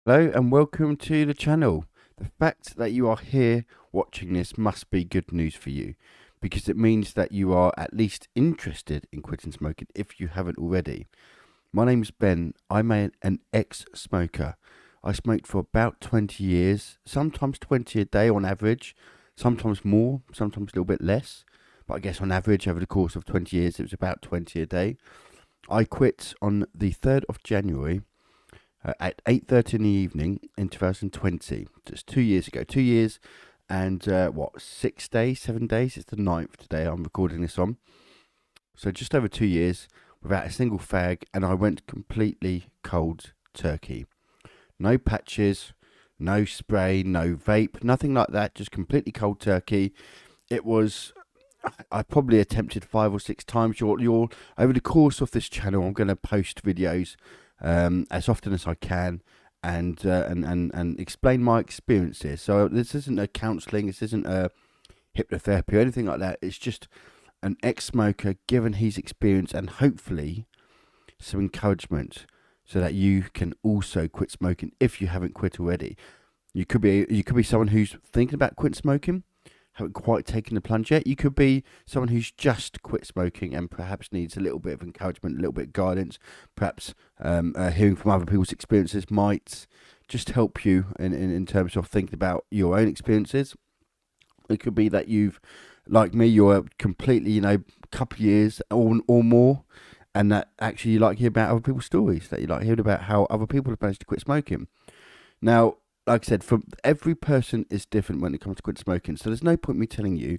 Hello and welcome to the channel. The fact that you are here watching this must be good news for you, because it means that you are at least interested in quitting smoking if you haven't already. My name's Ben. I'm an ex-smoker. I smoked for about 20 years, sometimes 20 a day on average, sometimes more, sometimes a little bit less. But I guess on average over the course of 20 years it was about 20 a day. I quit on the 3rd of January at 8:30 in the evening in 2020. Just 2 years ago. 2 years and 6 days, 7 days? It's the 9th today I'm recording this on. So just over 2 years without a single fag, and I went completely cold turkey. No patches, no spray, no vape, nothing like that, just completely cold turkey. It was... I probably attempted 5 or 6 times. You're over the course of this channel, I'm going to post videos as often as I can, and explain my experiences. So this isn't a counselling, this isn't a hypnotherapy or anything like that. It's just an ex-smoker giving his experience and hopefully some encouragement so that you can also quit smoking if you haven't quit already. You could be someone who's thinking about quitting smoking, haven't quite taken the plunge yet. You could be someone who's just quit smoking and perhaps needs a little bit of encouragement, a little bit of guidance. Perhaps hearing from other people's experiences might just help you in terms of thinking about your own experiences. It could be that you've, like me, you're completely, couple of years or more, and that actually you like hearing about other people's stories, that you like hearing about how other people have managed to quit smoking. Now, like I said, for every person is different when it comes to quit smoking. So there's no point me telling you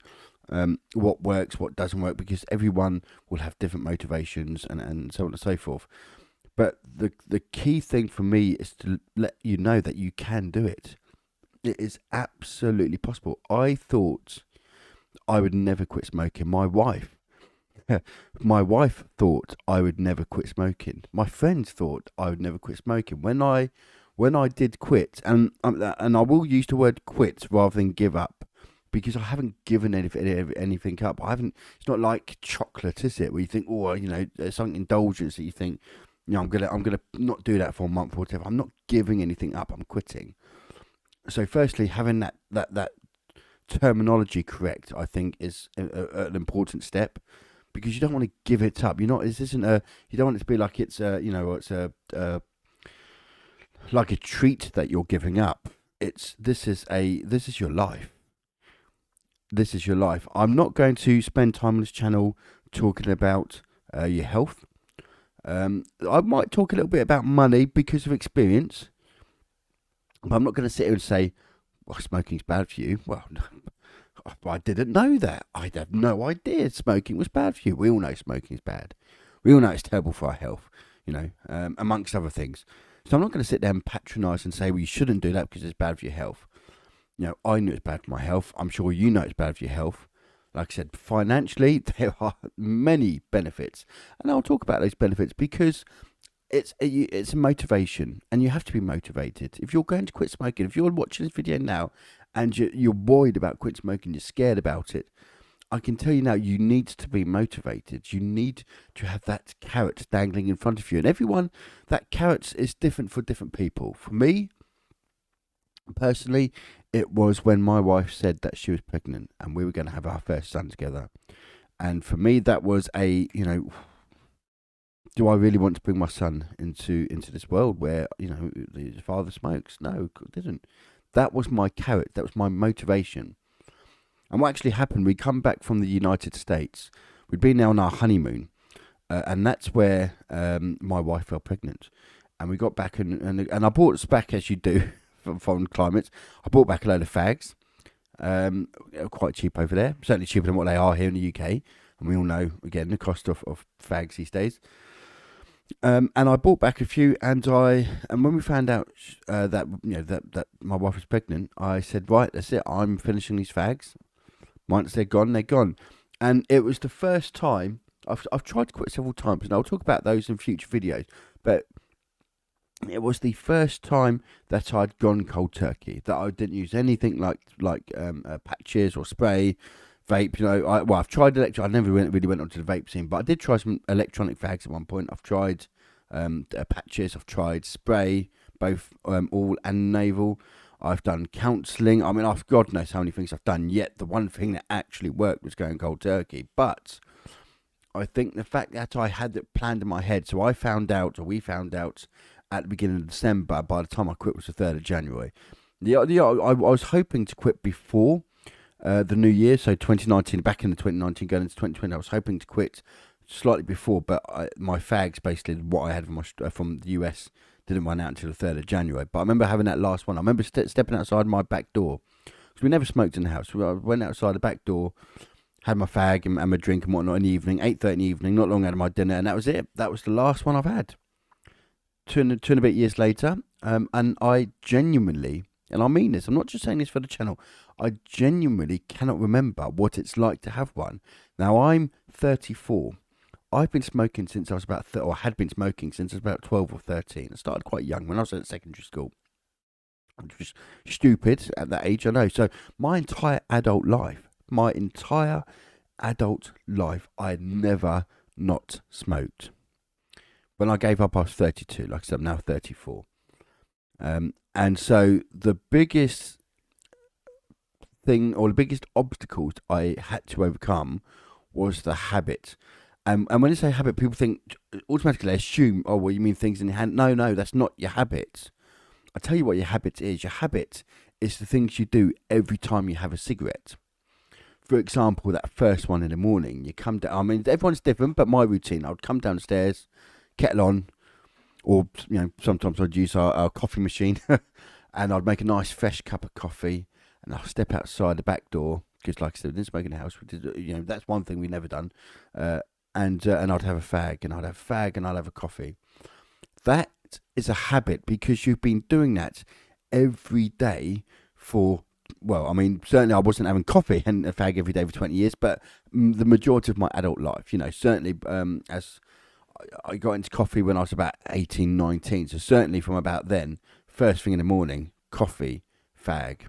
what works, what doesn't work, because everyone will have different motivations and so on and so forth. But the key thing for me is to let you know that you can do it. It is absolutely possible. I thought I would never quit smoking. My wife thought I would never quit smoking. My friends thought I would never quit smoking. When I did quit, and I will use the word quit rather than give up, because I haven't given anything up. I haven't. It's not like chocolate, is it? Where you think, there's something indulgence that you think, I'm gonna not do that for a month or whatever. I'm not giving anything up. I'm quitting. So, firstly, having that terminology correct, I think, is an important step, because you don't want to give it up. You don't want it to be like it's like a treat that you're giving up. This is your life. This is your life. I'm not going to spend time on this channel talking about your health. I might talk a little bit about money because of experience, but I'm not going to sit here and say, well, smoking's bad for you. Well, I didn't know that. I had no idea smoking was bad for you. We all know smoking is bad. We all know it's terrible for our health, amongst other things. So I'm not going to sit there and patronise and say, well, you shouldn't do that because it's bad for your health. I knew it's bad for my health. I'm sure you know it's bad for your health. Like I said, financially, there are many benefits. And I'll talk about those benefits because it's a motivation, and you have to be motivated. If you're going to quit smoking, if you're watching this video now and you're worried about quit smoking, you're scared about it, I can tell you now, you need to be motivated. You need to have that carrot dangling in front of you. And everyone, that carrot is different for different people. For me, personally, it was when my wife said that she was pregnant and we were going to have our first son together. And for me, that was do I really want to bring my son into this world where, his father smokes? No, it didn't. That was my carrot. That was my motivation. And what actually happened, we come back from the United States. We'd been there on our honeymoon. And that's where my wife fell pregnant. And we got back and I bought us back, as you do from foreign climates. I bought back a load of fags. Quite cheap over there. Certainly cheaper than what they are here in the UK. And we all know, again, the cost of fags these days. And I bought back a few, and when we found out that my wife was pregnant, I said, right, that's it. I'm finishing these fags. Once they're gone, they're gone. And it was the first time. I've tried to quit several times, and I'll talk about those in future videos. But it was the first time that I'd gone cold turkey, that I didn't use anything like patches or spray, vape. I've tried electronic. I never really went onto the vape scene, but I did try some electronic fags at one point. I've tried patches. I've tried spray, both all and naval. I've done counselling. I mean, I've God knows how many things I've done. Yet the one thing that actually worked was going cold turkey. But I think the fact that I had it planned in my head, so we found out at the beginning of December. By the time I quit was the 3rd of January. I was hoping to quit before the new year, so 2019, back in the 2019, going into 2020. I was hoping to quit slightly before, but my fags, basically what I had from the US, didn't run out until the 3rd of January. But I remember having that last one. I remember stepping outside my back door, because we never smoked in the house. I went outside the back door, had my fag and my drink and whatnot in the evening, 8:30 in the evening, not long out of my dinner, and that was it. That was the last one I've had. Two and a bit years later, and I genuinely, and I mean this, I'm not just saying this for the channel, I genuinely cannot remember what it's like to have one. Now, I'm 34. I've been smoking since I was about, or had been smoking since I was about 12 or 13. I started quite young when I was at secondary school. I'm just stupid at that age, I know. So my entire adult life, I had never not smoked. When I gave up, I was 32. Like I said, I'm now 34. And so the biggest thing, or the biggest obstacles I had to overcome, was the habit. And when I say habit, people think, automatically assume, oh, well, you mean things in your hand. No, that's not your habit. I'll tell you what your habit is. Your habit is the things you do every time you have a cigarette. For example, that first one in the morning, you come down. I mean, everyone's different, but my routine, I would come downstairs, kettle on, or sometimes I'd use our coffee machine, and I'd make a nice fresh cup of coffee, and I'll step outside the back door, because like I said, we didn't smoke in the house. We did, that's one thing we've never done. And I'd have a fag, and I'd have a coffee. That is a habit, because you've been doing that every day for, well, I mean, certainly I wasn't having coffee and a fag every day for 20 years, but the majority of my adult life, certainly as I got into coffee when I was about 18, 19, so certainly from about then, first thing in the morning, coffee, fag,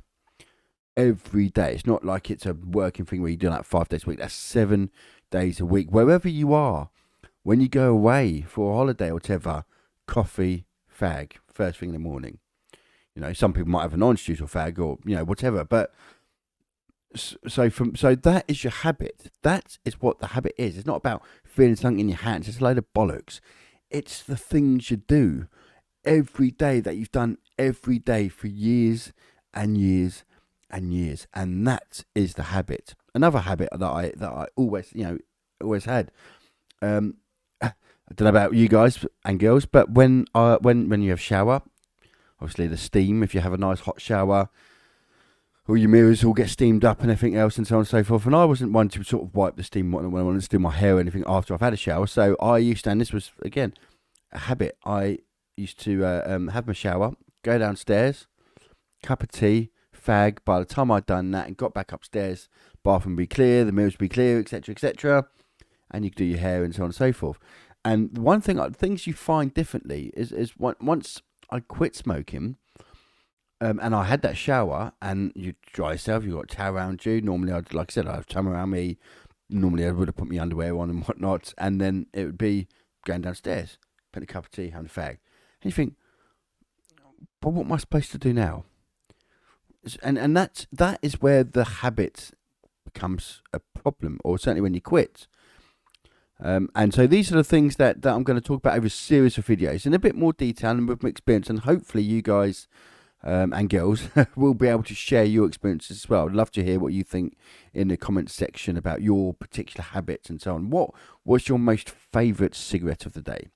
every day. It's not like it's a working thing where you do that 5 days a week. That's 7 days a week, wherever you are. When you go away for a holiday or whatever, coffee, fag, first thing in the morning. Some people might have an orange juice or fag or whatever. But so that is your habit. That is what the habit is. It's not about feeling something in your hands. It's a load of bollocks. It's the things you do every day that you've done every day for years and years and years, and that is the habit. Another habit that I always had. I don't know about you guys and girls, but when you have shower, obviously the steam. If you have a nice hot shower, all your mirrors all get steamed up and everything else, and so on and so forth. And I wasn't one to sort of wipe the steam when I wanted to do my hair or anything after I've had a shower. So I used to, and this was again a habit. I used to have my shower, go downstairs, cup of tea, fag. By the time I'd done that and got back upstairs, bathroom would be clear, the mirrors would be clear, etc., and you could do your hair and so on and so forth. And one thing, things you find differently is once I quit smoking, and I had that shower, and you dry yourself, you got a towel around you. Normally, I'd have towel around me. Normally, I would have put my underwear on and whatnot, and then it would be going downstairs, putting a cup of tea, having a fag. And you think, but what am I supposed to do now? And that is where the habit becomes a problem, or certainly when you quit. And so these are the things that I'm going to talk about over a series of videos in a bit more detail and with my experience, and hopefully you guys and girls will be able to share your experiences as well. I'd love to hear what you think in the comments section about your particular habits and so on. What was your most favourite cigarette of the day?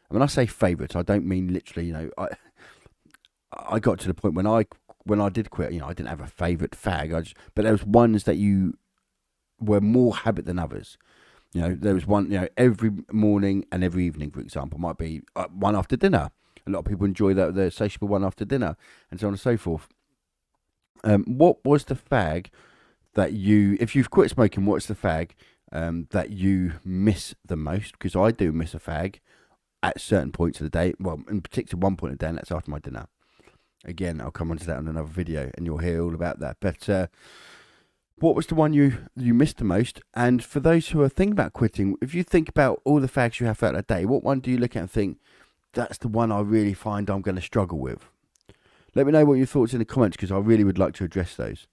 And when I say favourite, I don't mean literally, I got to the point when I did quit, I didn't have a favourite fag, but there was ones that you were more habit than others. There was one, every morning and every evening, for example, might be one after dinner. A lot of people enjoy the sociable one after dinner, and so on and so forth. What was the fag that if you've quit smoking, what's the fag that you miss the most? Because I do miss a fag at certain points of the day. Well, in particular, one point of the day, and that's after my dinner. Again, I'll come on to that on another video, and you'll hear all about that. But what was the one you missed the most? And for those who are thinking about quitting, if you think about all the fags you have throughout the day, what one do you look at and think, that's the one I really find I'm going to struggle with. Let me know what your thoughts in the comments, because I really would like to address those.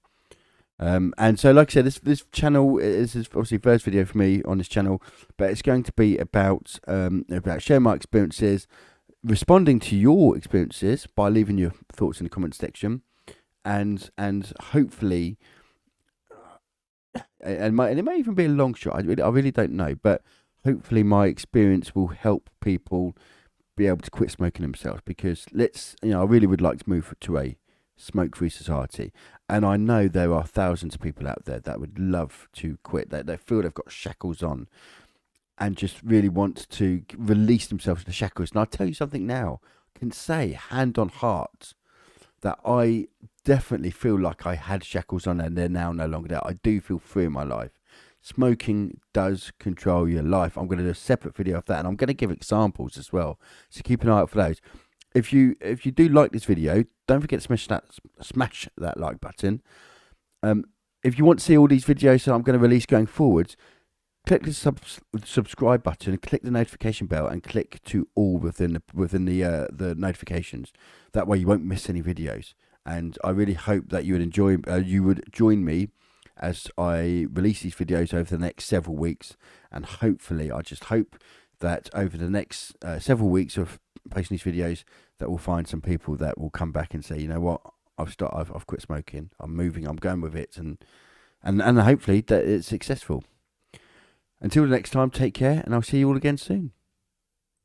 And so, like I said, this channel is obviously first video for me on this channel, but it's going to be about sharing my experiences, responding to your experiences by leaving your thoughts in the comment section, and hopefully, and it may even be a long shot. I really don't know, but hopefully my experience will help people be able to quit smoking themselves. Because I really would like to move to a smoke-free society, and I know there are thousands of people out there that would love to quit. They feel they've got shackles on, and just really want to release themselves from the shackles. And I'll tell you something now, I can say hand on heart that I definitely feel like I had shackles on and they're now no longer there. I do feel free in my life. Smoking does control your life. I'm going to do a separate video of that, and I'm going to give examples as well, so keep an eye out for those. If you do like this video, don't forget to smash that like button. If you want to see all these videos that I'm going to release going forwards, click the subscribe button, click the notification bell, and click to all within the notifications. That way you won't miss any videos. And I really hope that you would join me as I release these videos over the next several weeks. And hopefully, I just hope that over the next several weeks of posting these videos, that we'll find some people that will come back and say, you know what, I've quit smoking, I'm moving, I'm going with it, and hopefully that it's successful. Until the next time, take care, and I'll see you all again soon.